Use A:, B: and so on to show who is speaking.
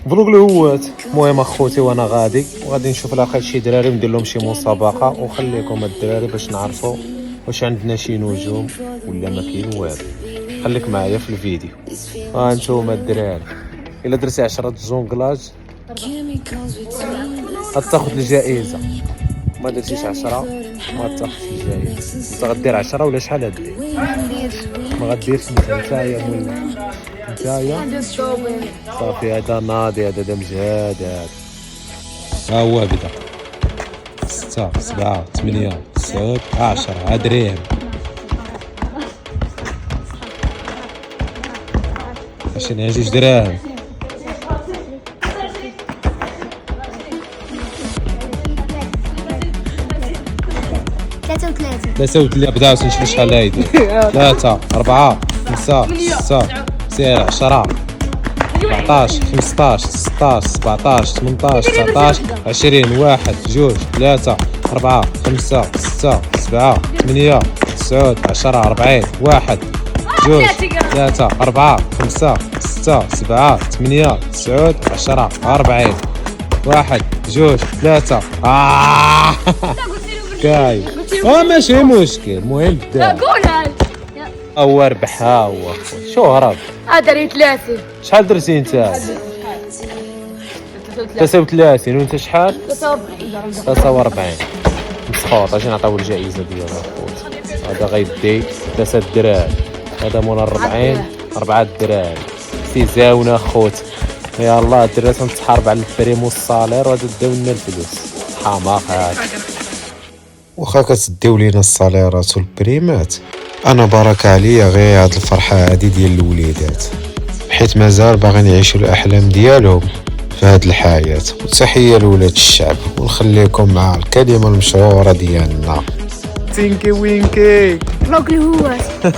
A: فلوق الهوات. المهم اخوتي وانا غادي نشوف لاقي شي دراري وندير لهم شي مسابقه، وخليكم الدراري باش نعرفوا واش عندنا شي نجوم ولا ما كاين والو. خليك معايا في الفيديو. ها انتوما الدراري، الا درتي 10 جونغلاج غتاخذ الجائزه، ما درتيش 10 ما تاخذش الجائزه. انت غدير 10 ولا شحال غدير؟ ما غديرش نتايا مولا نتايا صافي. هذا ناضي، هذا مجهاد. هذا ها هو بدا 6 7 8 9 10 هادريهم. عشان جوج دراهم. ثلاثة بداو نشوف شحال هايدي. 3 4 5 6 7 10 14 15 16 17 18 19 20 1 2 3 4 5 6 7 8 9 10 40 1 2 3 4 5 6 7 8 9 10 40 1 2 3 كاي. ماشي مشكل، المهم بدا. هو ربح. ها هو شو هرب.
B: دري 30.
A: شحال درتي انت؟ 33. وانت شحال؟ 43. مسخوط. اجي نعطيو الجائزه ديالها اخوتي. هذا غيدي 3 دراهم، هذا مول 40 4 دراهم. زاونه اخوتي. يا الله الدراري تنتحارب على البريمو الصالير، وهذا داو لنا الفلوس. حماق هاك.
C: واخا كتديو لينا الصاليرات والبريمات، انا بركه عليا غير هاد الفرحه هادي ديال الوليدات، حيت مازال باغيين يعيشوا الاحلام ديالهم في هاد الحياه. وتحيه لولاد الشعب، ونخليكم مع الكلمه المشهوره ديالنا
A: تينكي وينكي
B: فوق الهواس.